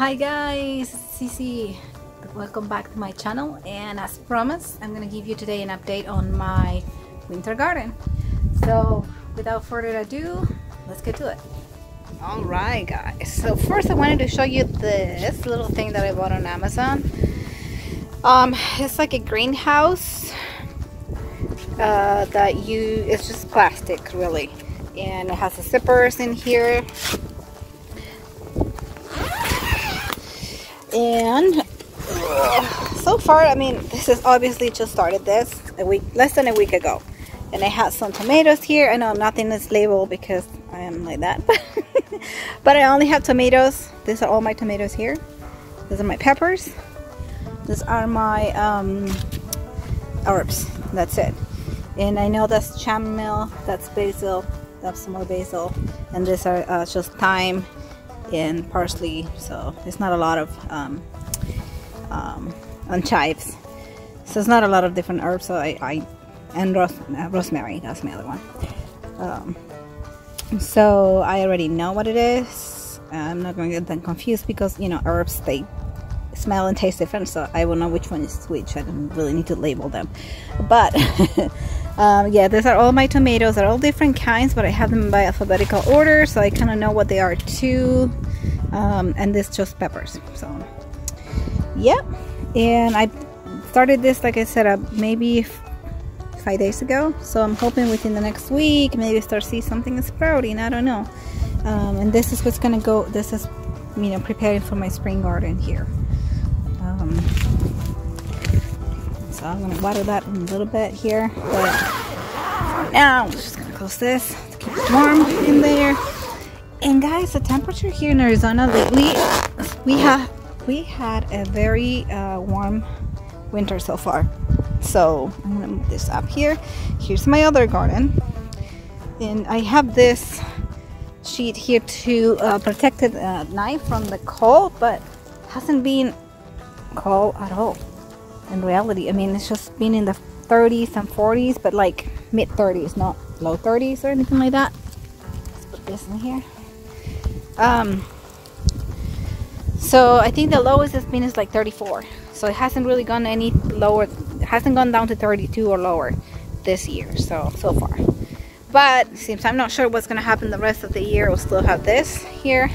Hi guys, Cici. Welcome back to my channel, and as promised, I'm gonna give you today an update on my winter garden. So without further ado, let's get to it. Alright guys, so first I wanted to show you this little thing that I bought on Amazon. It's like a greenhouse it's just plastic really, and it has the zippers in here. And so far, I mean, this is obviously just started this less than a week ago, and I had some tomatoes here. I know nothing is labeled because I am like that, but I only have tomatoes. These are all my tomatoes here. These are my peppers. These are my herbs. That's it. And I know that's chamomile, that's basil, that's some more basil, and these are just thyme and parsley, so there's not a lot of and chives, so it's not a lot of different herbs. So and rosemary, that's my other one. So I already know what it is. I'm not going to get them confused because, you know, herbs, they smell and taste different, so I will know which one is which. I don't really need to label them, but yeah, these are all my tomatoes. They're all different kinds, but I have them by alphabetical order, so I kind of know what they are too. And this just peppers. So yeah, and I started this, like I said, maybe 5 days ago, so I'm hoping within the next week maybe start see something sprouting. I don't know. And this is what's gonna go. This is, you know, preparing for my spring garden here. So I'm gonna water that a little bit here, but for now I'm just gonna close this to keep it warm in there. And guys, the temperature here in Arizona lately, we had a very warm winter so far. So I'm gonna move this up here. Here's my other garden, and I have this sheet here to protect it at night from the cold, but hasn't been cold at all in reality. I mean, it's just been in the 30s and 40s, but like mid 30s, not low 30s or anything like that. Let's put this in here. So I think the lowest it's been is like 34, so it hasn't really gone any lower. It hasn't gone down to 32 or lower this year so far. But since I'm not sure what's gonna happen the rest of the year, we'll still have this here.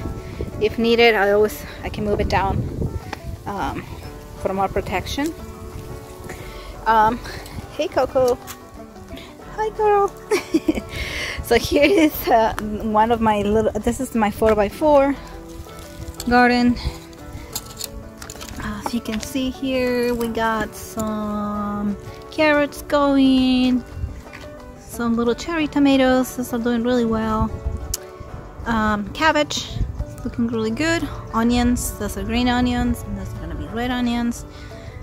If needed, I can move it down for more protection. Hey Coco, hi girl. So here is one of my little, this is my 4x4 garden. As you can see here, we got some carrots going, some little cherry tomatoes. Those are doing really well. Cabbage, looking really good. Onions, those are green onions, and those are gonna be red onions.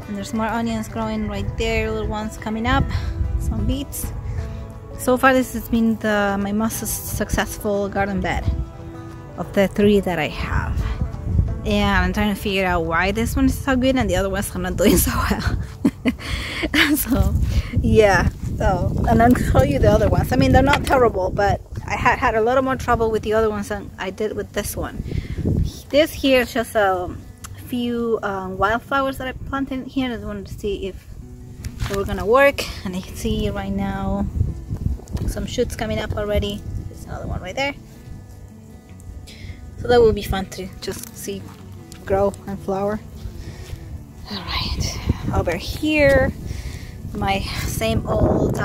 And there's more onions growing right there, little ones coming up. Some beets. So far this has been my most successful garden bed of the 3 that I have. And I'm trying to figure out why this one is so good and the other ones are not doing so well. So yeah, and I'll show you the other ones. I mean, they're not terrible, but I had a lot more trouble with the other ones than I did with this one. This here is just a few wildflowers that I planted here. I just wanted to see if they were gonna work, and I can see right now some shoots coming up already. There's another one right there. So that will be fun to just see grow and flower. All right, over here, my same old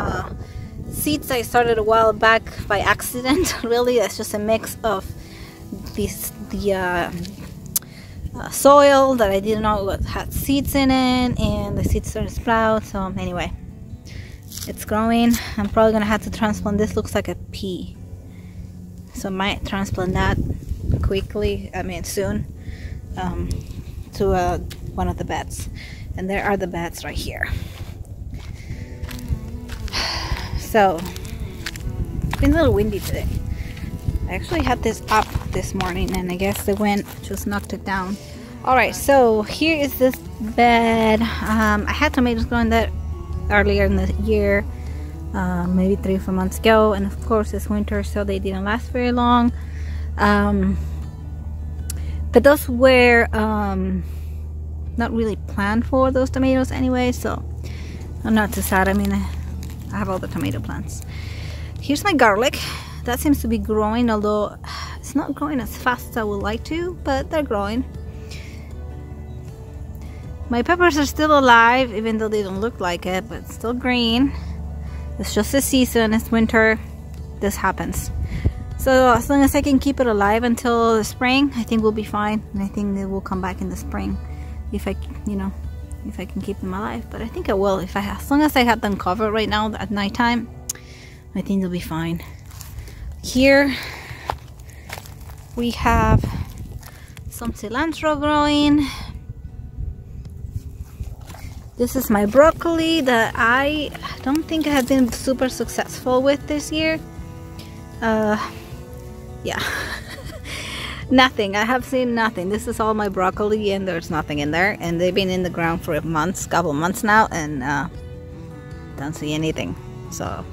seeds I started a while back by accident. Really, that's just a mix of the soil that I didn't know had seeds in it, and the seeds started to sprout. So anyway, it's growing. I'm probably gonna have to transplant. This looks like a pea, so I might transplant that quickly, I mean soon, to one of the beds. And there are the beds right here. So it's been a little windy today. I actually had this up this morning, and I guess the wind just knocked it down. Alright, so here is this bed. I had tomatoes growing there earlier in the year, maybe 3 or 4 months ago, and of course it's winter, so they didn't last very long. But those were not really planned for those tomatoes anyway, so I'm not too sad. I mean, I have all the tomato plants. Here's my garlic. That seems to be growing, although it's not growing as fast as I would like to, but they're growing. My peppers are still alive, even though they don't look like it, but still green. It's just a season, it's winter, this happens. So as long as I can keep it alive until the spring, I think we'll be fine. And I think they will come back in the spring if I, you know, if I can keep them alive. But I think I will, as long as I have them covered right now at nighttime, I think they'll be fine. Here we have some cilantro growing. This is my broccoli that I don't think I have been super successful with this year. Yeah. Nothing. I have seen nothing. This is all my broccoli and there's nothing in there. And they've been in the ground for couple months now, and don't see anything. So,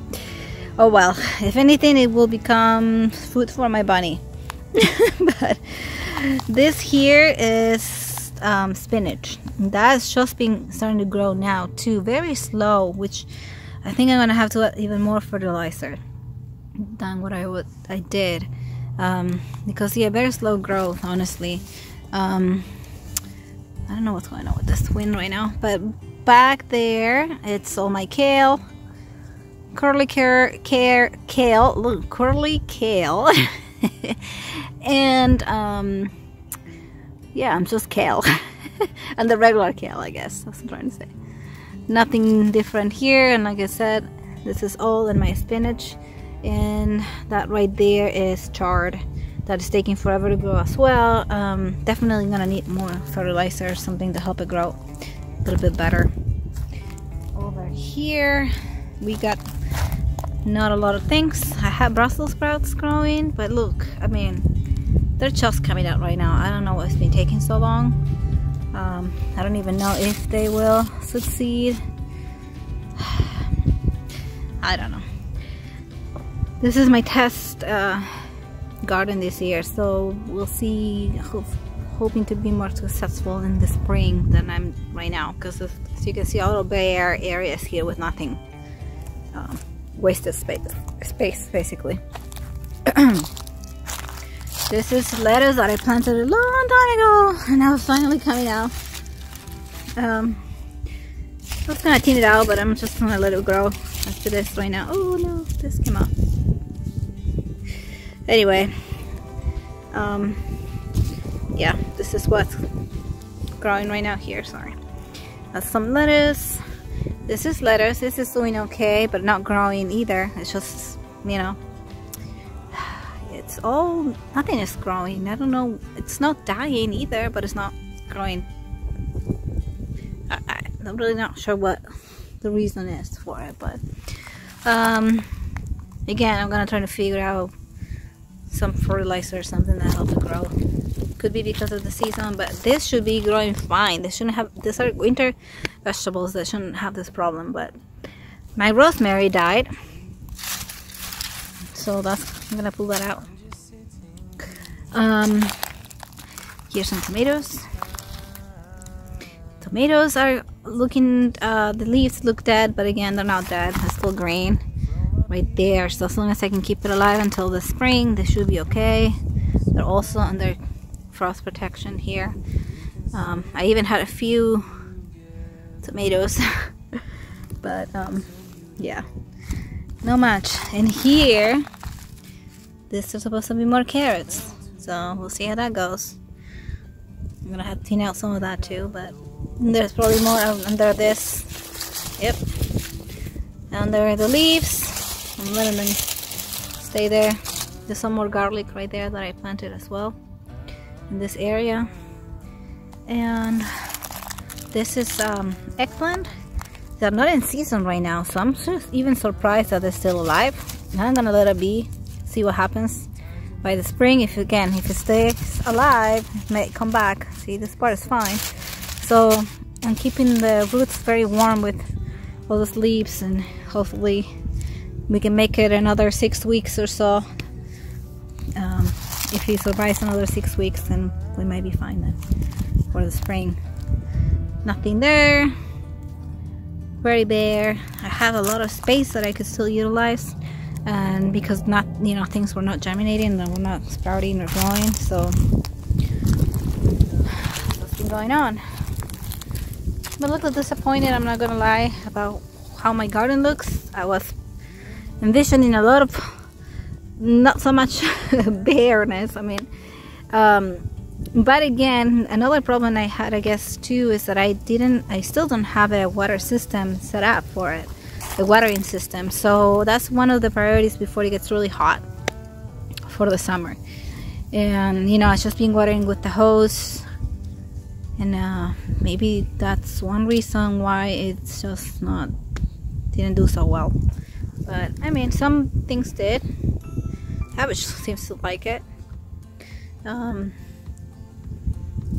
oh well. If anything, it will become food for my bunny. But this here is spinach. That's just been starting to grow now too, very slow, which I think I'm gonna have to add even more fertilizer than what I did, because yeah, very slow growth, honestly. I don't know what's going on with this wind right now, but back there it's all my kale, curly kale, look, curly kale. And yeah, I'm just kale. And the regular kale, I guess that's what I'm trying to say. Nothing different here, and like I said, this is all in my spinach. And that right there is chard. That is taking forever to grow as well. Definitely gonna need more fertilizer, something to help it grow a little bit better. Over here we got not a lot of things. I have Brussels sprouts growing, but look, I mean, they're just coming out right now. I don't know what's been taking so long. I don't even know if they will succeed. I don't know. This is my test garden this year, so we'll see. Hoping to be more successful in the spring than I'm right now, because as you can see, all the bare areas here with nothing. Wasted space basically. This is lettuce that I planted a long time ago, and now it's finally coming out. I was gonna thin it out, but I'm just gonna let it grow after this right now. Oh no, this came out. Anyway, yeah, this is what's growing right now here. Sorry. That's some lettuce. This is lettuce. This is doing okay, but not growing either. It's just, you know, it's all, nothing is growing. I don't know, it's not dying either, but it's not growing. I'm really not sure what the reason is for it, but again, I'm gonna try to figure out some fertilizer or something that helps it grow. Could be because of the season, but this should be growing fine. They shouldn't have, these are winter vegetables that shouldn't have this problem. But my rosemary died, so that's, I'm gonna pull that out. Here's some tomatoes. Tomatoes are looking, the leaves look dead, but again, they're not dead. They're still green right there. So as long as I can keep it alive until the spring, they should be okay. They're also under frost protection here. I even had a few tomatoes, but yeah, not much. And here, this is supposed to be more carrots, so we'll see how that goes. I'm gonna have to thin out some of that too, but there's probably more under this. Yep, under the leaves. I'm letting them stay there. There's some more garlic right there that I planted as well in this area. And this is eggplant. They're not in season right now, so I'm just even surprised that they're still alive. I'm gonna let it be, see what happens by the spring. If it stays alive, it may come back. See, this part is fine. So I'm keeping the roots very warm with all those leaves, and hopefully we can make it another 6 weeks or so. If if he survives another 6 weeks, then we might be fine then for the spring. Nothing there. Very bare. I have a lot of space that I could still utilize, and because not, you know, things were not germinating and were not sprouting or growing, so what's been going on. But a little disappointed, I'm not gonna lie, about how my garden looks. I was envisioning a lot of not so much bareness. I mean, but again, another problem I had, I guess, too, is that I still don't have a water system set up for it, the watering system. So that's one of the priorities before it gets really hot for the summer. And you know, it's just been watering with the hose, and maybe that's one reason why it's just didn't do so well. But I mean, some things did. Cabbage seems to like it.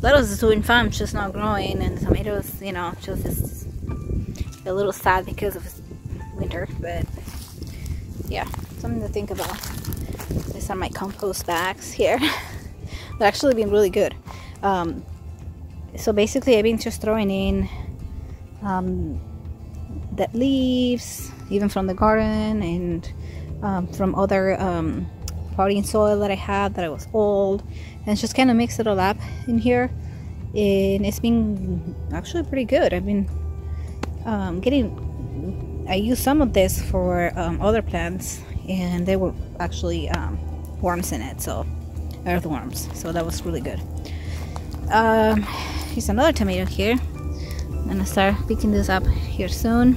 Lettuce is doing fine, just not growing, and tomatoes, you know, just is a little sad because of winter. But yeah, something to think about. These are my compost bags here. They've actually been really good. So basically, I've been just throwing in dead leaves, even from the garden, and from other potting soil that I had that was old, and just kind of mix it all up in here, and it's been actually pretty good. I've been I used some of this for other plants, and they were actually worms in it, so earthworms, so that was really good. Here's another tomato here. I'm gonna start picking this up here soon.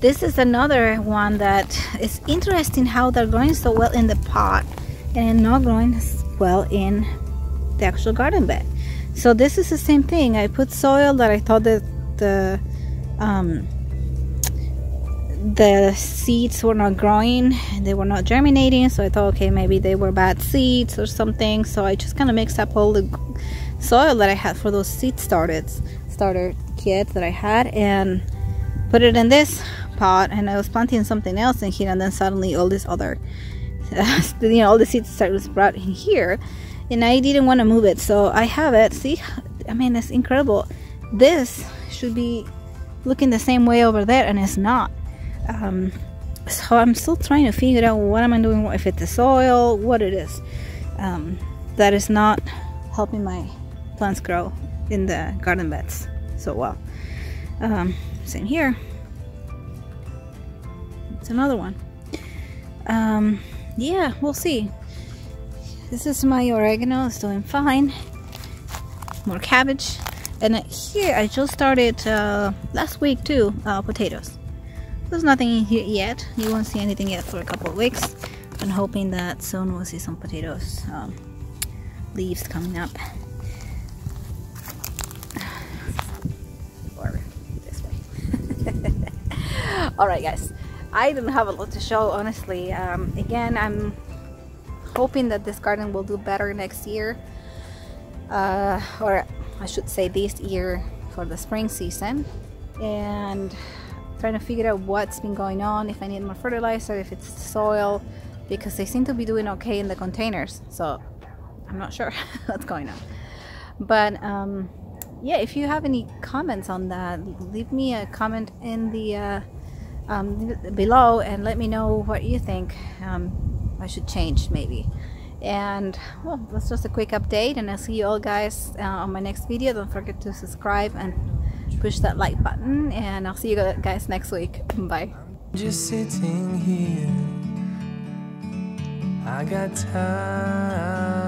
This is another one that is interesting, how they're growing so well in the pot and not growing as well in the actual garden bed. So this is the same thing. I put soil that I thought that the seeds were not growing, they were not germinating, so I thought, okay, maybe they were bad seeds or something. So I just kind of mixed up all the soil that I had for those seed starter kits that I had, and put it in this pot, and I was planting something else in here, and then suddenly all this other you know, all the seeds started to sprout in here, and I didn't want to move it, so I have it. See, I mean, it's incredible. This should be looking the same way over there, and it's not. So I'm still trying to figure out what am I doing, if it's the soil, what it is that is not helping my plants grow in the garden beds so well. Same here. It's another one. Yeah, we'll see. This is my oregano, it's doing fine. More cabbage. And here I just started last week too, potatoes. There's nothing in here yet. You won't see anything yet for a couple of weeks. I'm hoping that soon we'll see some potatoes, leaves coming up. Or this way. Alright guys, I don't have a lot to show, honestly. Again, I'm hoping that this garden will do better next year. Or I should say this year for the spring season. And trying to figure out what's been going on, if I need more fertilizer, if it's soil, because they seem to be doing okay in the containers, so I'm not sure what's going on. But yeah, if you have any comments on that, leave me a comment in the below and let me know what you think I should change maybe. And well, that's just a quick update, and I'll see you all guys on my next video. Don't forget to subscribe and push that like button, and I'll see you guys next week. Bye. Just sitting here, I got time.